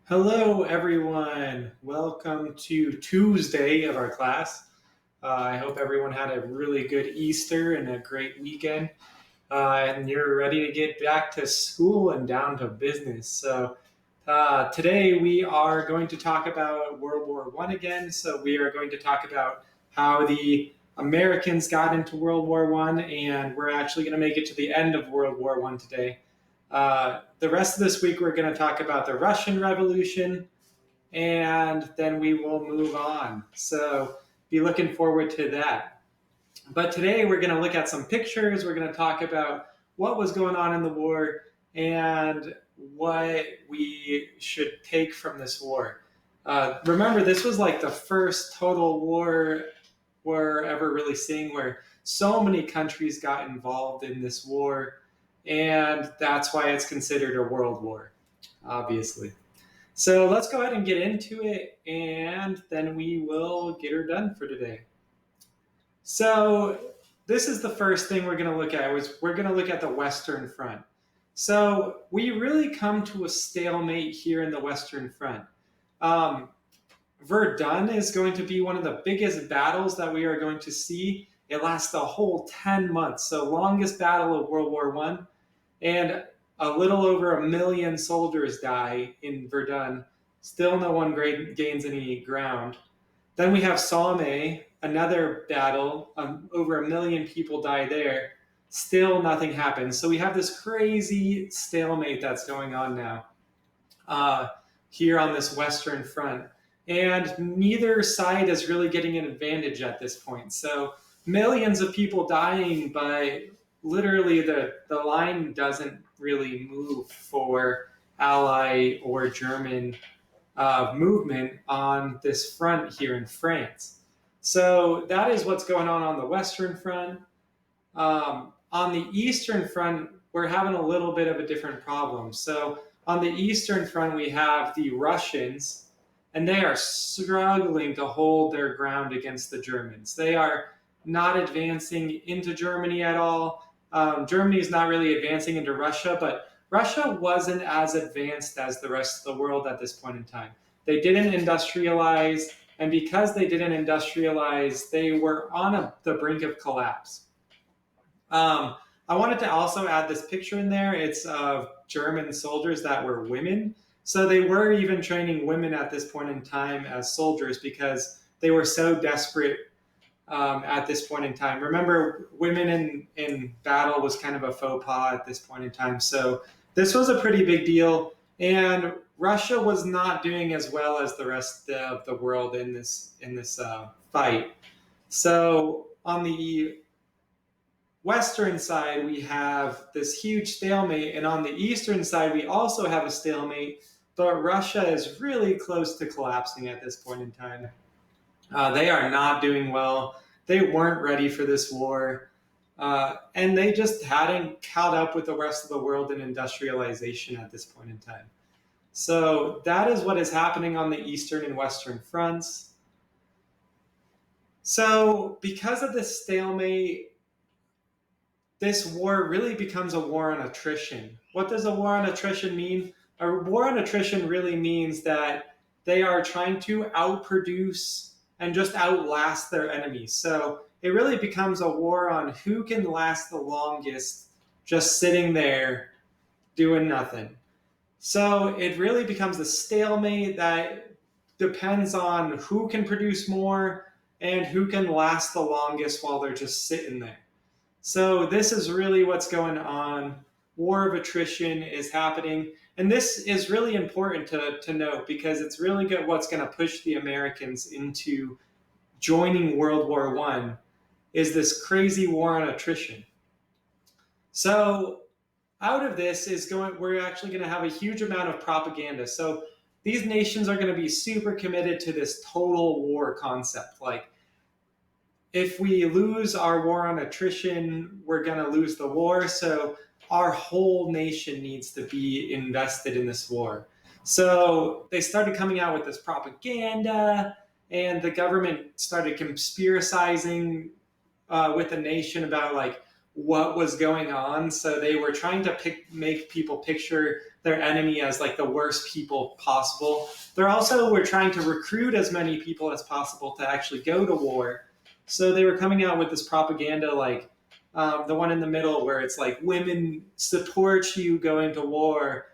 Hello, everyone. Welcome to Tuesday of our class. I hope everyone had a really good Easter and a great weekend, and you're ready to get back to school and down to business. Today we are going to talk about World War One again. So we are going to talk about how the Americans got into World War One, and we're actually going to make it to the end of World War One today. The rest of this week, we're going to talk about the Russian Revolution, and then we will move on. So be looking forward to that. But today, we're going to look at some pictures. We're going to talk about what was going on in the war and what we should take from this war. Remember, this was like the first total war we're ever really seeing where so many countries got involved in this war, and that's why it's considered a world war, obviously. So let's go ahead and get into it, and then we will get her done for today. So this is the first thing we're going to look at. We're going to look at the Western Front. So we really come to a stalemate here in the Western Front. Um, Verdun is going to be one of the biggest battles that we are going to see. It lasts the whole 10 months, so longest battle of World War One, and a little over 1 million soldiers die in Verdun. Still, no one gains any ground. Then we have Somme, another battle. Over 1 million people die there. Still, nothing happens. So we have this crazy stalemate that's going on now here on this Western Front. And neither side is really getting an advantage at this point. So millions of people dying, but literally the line doesn't really move for Ally or German movement on this front here in France. So that is what's going on the Western Front. On the Eastern Front, we're having a little bit of a different problem. So on the Eastern Front, we have the Russians, and they are struggling to hold their ground against the Germans. They are not advancing into Germany at all. Germany is not really advancing into Russia, but Russia wasn't as advanced as the rest of the world at this point in time. They didn't industrialize, and because they didn't industrialize, they were on the brink of collapse. I wanted to also add this picture in there. It's of German soldiers that were women. So they were even training women at this point in time as soldiers because they were so desperate at this point in time. Remember, women in battle was kind of a faux pas at this point in time. So this was a pretty big deal. And Russia was not doing as well as the rest of the world in this fight. So on the Western side, we have this huge stalemate, and on the Eastern side, we also have a stalemate, but Russia is really close to collapsing at this point in time. They are not doing well. They weren't ready for this war, and they just hadn't caught up with the rest of the world in industrialization at this point in time. So that is what is happening on the Eastern and Western fronts. So because of this stalemate, this war really becomes a war on attrition. What does a war on attrition mean? A war on attrition really means that they are trying to outproduce and just outlast their enemies. So it really becomes a war on who can last the longest just sitting there doing nothing. So it really becomes a stalemate that depends on who can produce more and who can last the longest while they're just sitting there. So this is really what's going on. War of attrition is happening. And this is really important to note because it's really good what's going to push the Americans into joining World War I is this crazy war on attrition. So out of this is we're actually going to have a huge amount of propaganda. So these nations are going to be super committed to this total war concept. Like, if we lose our war on attrition, we're going to lose the war. So our whole nation needs to be invested in this war. So they started coming out with this propaganda, and the government started conspiracizing with the nation about like what was going on. So they were trying to make people picture their enemy as like the worst people possible. They're also were trying to recruit as many people as possible to actually go to war. So they were coming out with this propaganda like the one in the middle where it's like women support you going to war.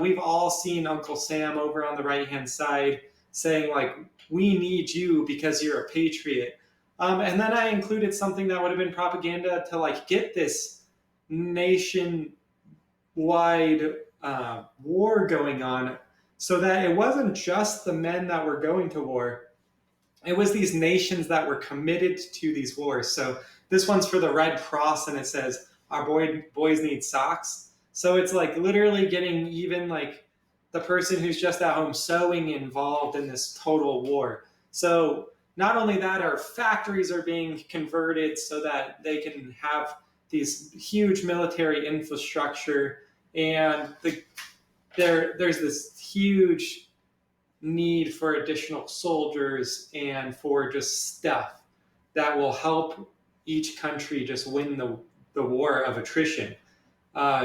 We've all seen Uncle Sam over on the right hand side saying like, we need you because you're a patriot. And then I included something that would have been propaganda to like get this nationwide war going on, so that it wasn't just the men that were going to war. It was these nations that were committed to these wars. So this one's for the Red Cross, and it says, our boys need socks. So it's like literally getting even like the person who's just at home sewing involved in this total war. So not only that, our factories are being converted so that they can have these huge military infrastructure, and there's this huge need for additional soldiers and for just stuff that will help each country just win the war of attrition.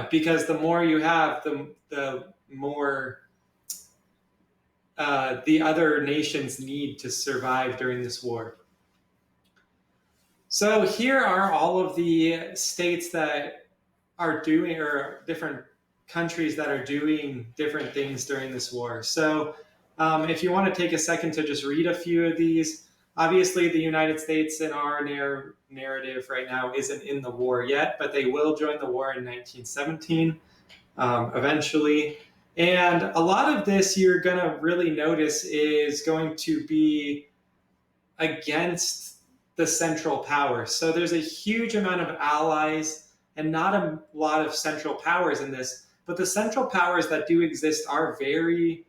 Because the more you have, the more the other nations need to survive during this war. So here are all of the states that are doing, or different countries that are doing different things during this war. So if you want to take a second to just read a few of these, obviously the United States in our narrative right now isn't in the war yet, but they will join the war in 1917 eventually. And a lot of this you're going to really notice is going to be against the Central Powers. So there's a huge amount of allies and not a lot of Central Powers in this, but the Central Powers that do exist are very,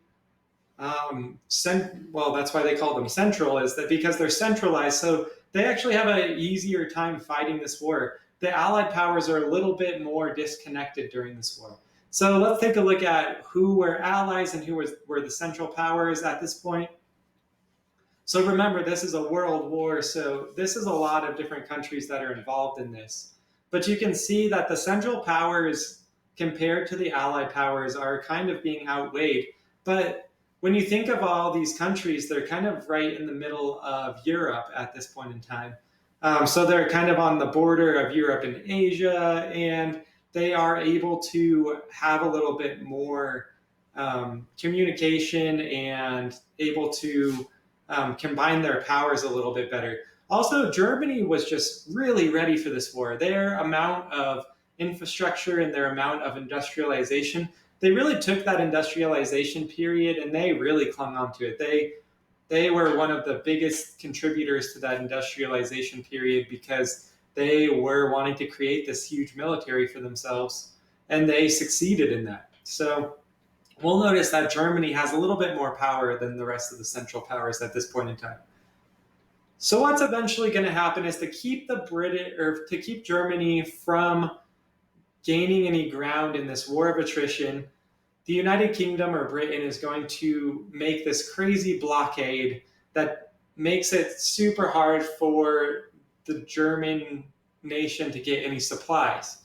well, that's why they call them central, is that because they're centralized, so they actually have an easier time fighting this war. The Allied powers are a little bit more disconnected during this war. So let's take a look at who were allies and who were the Central Powers at this point. So remember, this is a world war, so this is a lot of different countries that are involved in this. But you can see that the Central Powers, compared to the Allied powers, are kind of being outweighed. But when you think of all these countries, they're kind of right in the middle of Europe at this point in time. So they're kind of on the border of Europe and Asia, and they are able to have a little bit more communication and able to combine their powers a little bit better. Also, Germany was just really ready for this war. Their amount of infrastructure and their amount of industrialization, they really took that industrialization period and they really clung onto it. They were one of the biggest contributors to that industrialization period because they were wanting to create this huge military for themselves, and they succeeded in that. So we'll notice that Germany has a little bit more power than the rest of the Central Powers at this point in time. So what's eventually going to happen is to keep to keep Germany from gaining any ground in this war of attrition, the United Kingdom or Britain is going to make this crazy blockade that makes it super hard for the German nation to get any supplies.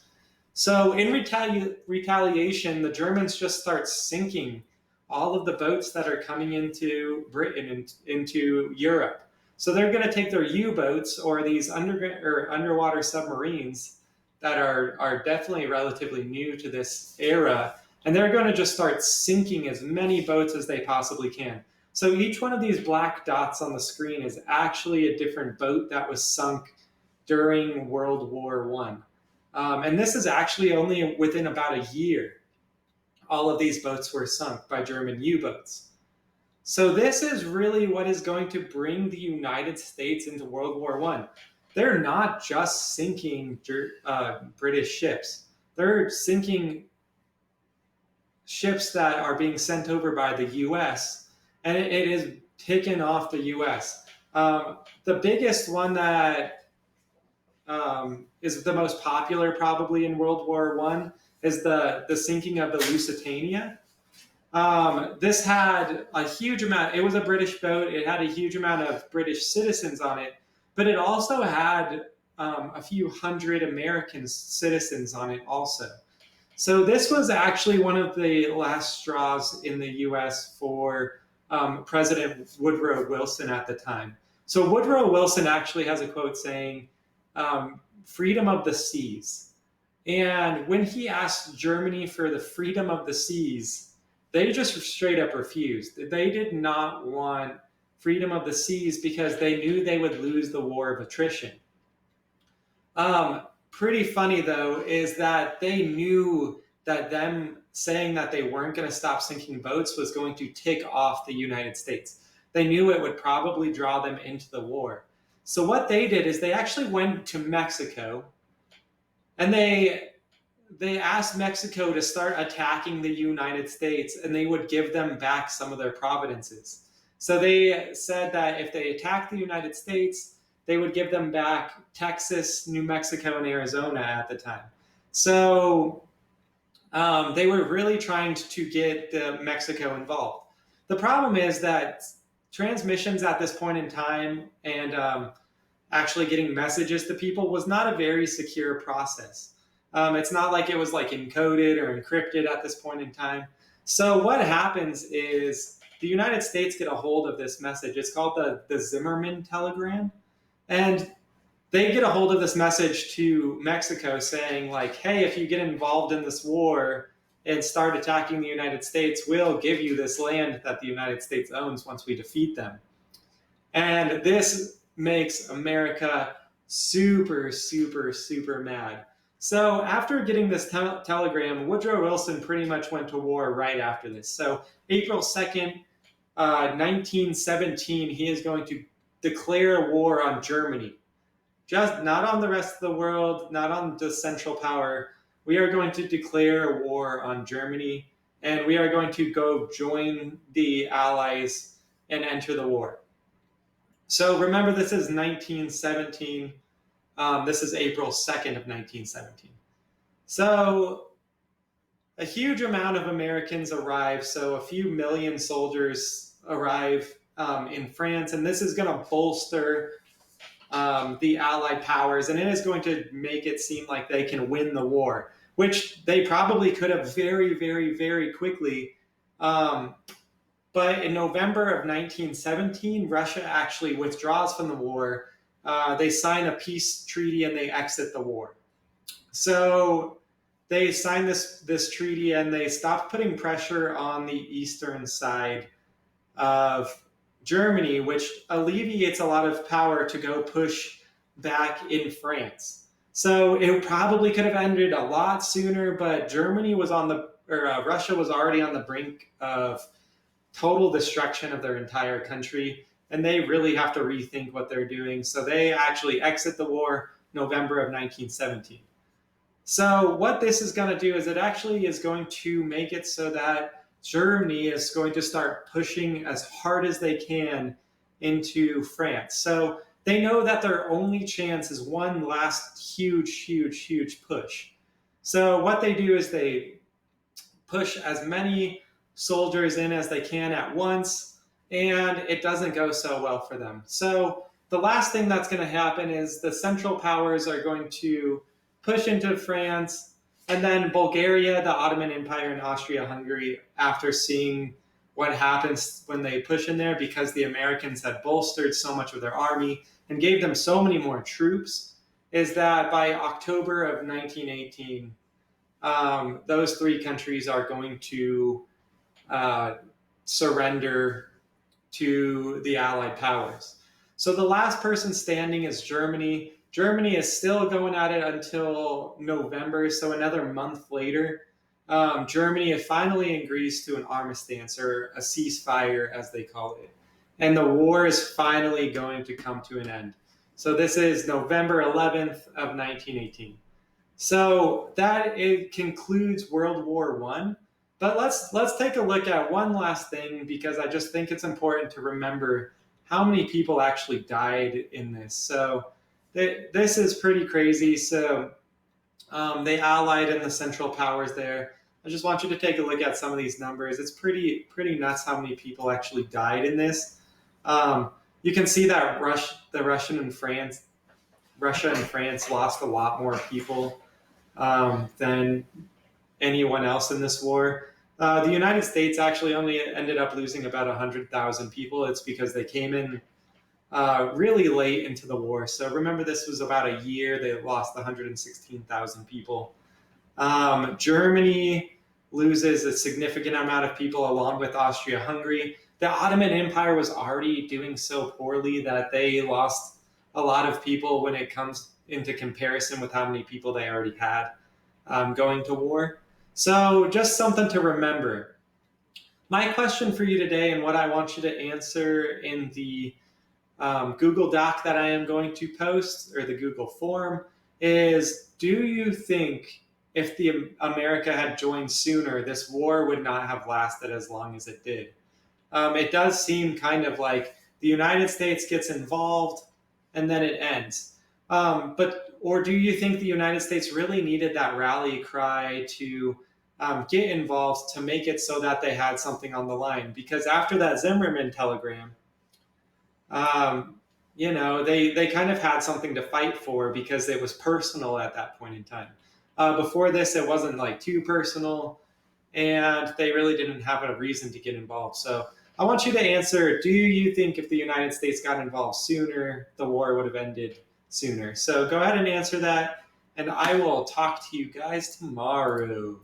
So in retaliation, the Germans just start sinking all of the boats that are coming into Britain and into Europe. So they're going to take their U-boats or these underwater submarines that are definitely relatively new to this era, and they're going to just start sinking as many boats as they possibly can. So each one of these black dots on the screen is actually a different boat that was sunk during World War I. And this is actually only within about a year. All of these boats were sunk by German U-boats. So this is really what is going to bring the United States into World War I. They're not just sinking British ships. They're sinking ships that are being sent over by the U.S., and it is taken off the U.S. The biggest one that is the most popular probably in World War I is the sinking of the Lusitania. This had a huge amount, it was a British boat, it had a huge amount of British citizens on it, but it also had a few hundred American citizens on it also. So this was actually one of the last straws in the U.S. for President Woodrow Wilson at the time. So Woodrow Wilson actually has a quote saying, "Freedom of the seas." And when he asked Germany for the freedom of the seas, they just straight up refused. They did not want freedom of the seas because they knew they would lose the war of attrition. Pretty funny though is that they knew that them saying that they weren't going to stop sinking boats was going to tick off the United States. They knew it would probably draw them into the war. So what they did is they actually went to Mexico and they asked Mexico to start attacking the United States and they would give them back some of their provinces. So they said that if they attacked the United States, they would give them back Texas, New Mexico, and Arizona at the time. So they were really trying to get Mexico involved. The problem is that transmissions at this point in time and actually getting messages to people was not a very secure process. It's not like it was like encoded or encrypted at this point in time. So what happens is the United States get a hold of this message. It's called the Zimmerman telegram. And they get a hold of this message to Mexico saying like, hey, if you get involved in this war and start attacking the United States, we'll give you this land that the United States owns once we defeat them. And this makes America super, super, super mad. So after getting this telegram, Woodrow Wilson pretty much went to war right after this. So April 2nd, 1917, he is going to declare war on Germany. Just not on the rest of the world, not on the Central Power. We are going to declare war on Germany, and we are going to go join the Allies and enter the war. So remember, this is 1917. This is April 2nd of 1917. So a huge amount of Americans arrive. So a few million soldiers arrive in France, and this is going to bolster the Allied powers, and it is going to make it seem like they can win the war, which they probably could have very, very, very quickly. But in November of 1917, Russia actually withdraws from the war. They sign a peace treaty and they exit the war. So they sign this treaty and they stop putting pressure on the eastern side of Germany, which alleviates a lot of power to go push back in France. So it probably could have ended a lot sooner, but Germany was Russia was already on the brink of total destruction of their entire country, and they really have to rethink what they're doing. So they actually exit the war November of 1917. So what this is going to do is it actually is going to make it so that Germany is going to start pushing as hard as they can into France. So they know that their only chance is one last huge, huge, huge push. So what they do is they push as many soldiers in as they can at once, and it doesn't go so well for them. So the last thing that's going to happen is the Central Powers are going to push into France, and then Bulgaria, the Ottoman Empire, and Austria-Hungary, after seeing what happens when they push in there, because the Americans had bolstered so much of their army and gave them so many more troops, is that by October of 1918, those three countries are going to surrender to the Allied powers. So the last person standing is Germany. Germany is still going at it until November, so another month later. Germany finally agrees to an armistice, or a ceasefire as they call it. And the war is finally going to come to an end. So this is November 11th of 1918. So that it concludes World War I. But let's take a look at one last thing, because I just think it's important to remember how many people actually died in this. So this is pretty crazy. So the Allied and the Central Powers there. I just want you to take a look at some of these numbers. It's pretty nuts how many people actually died in this. You can see that Russia and France lost a lot more people than anyone else in this war. The United States actually only ended up losing about 100,000 people. It's because they came in really late into the war. So remember, this was about a year. They lost 116,000 people. Germany loses a significant amount of people along with Austria-Hungary. The Ottoman Empire was already doing so poorly that they lost a lot of people when it comes into comparison with how many people they already had going to war. So just something to remember. My question for you today, and what I want you to answer in the Google Doc that I am going to post, or the Google form, is do you think if the America had joined sooner, this war would not have lasted as long as it did? It does seem kind of like the United States gets involved and then it ends. Or do you think the United States really needed that rally cry to get involved to make it so that they had something on the line? Because after that Zimmerman telegram, um, they kind of had something to fight for because it was personal at that point in time. Before this, it wasn't like too personal, and they really didn't have a reason to get involved. So I want you to answer, do you think if the United States got involved sooner, the war would have ended sooner? So go ahead and answer that, and I will talk to you guys tomorrow.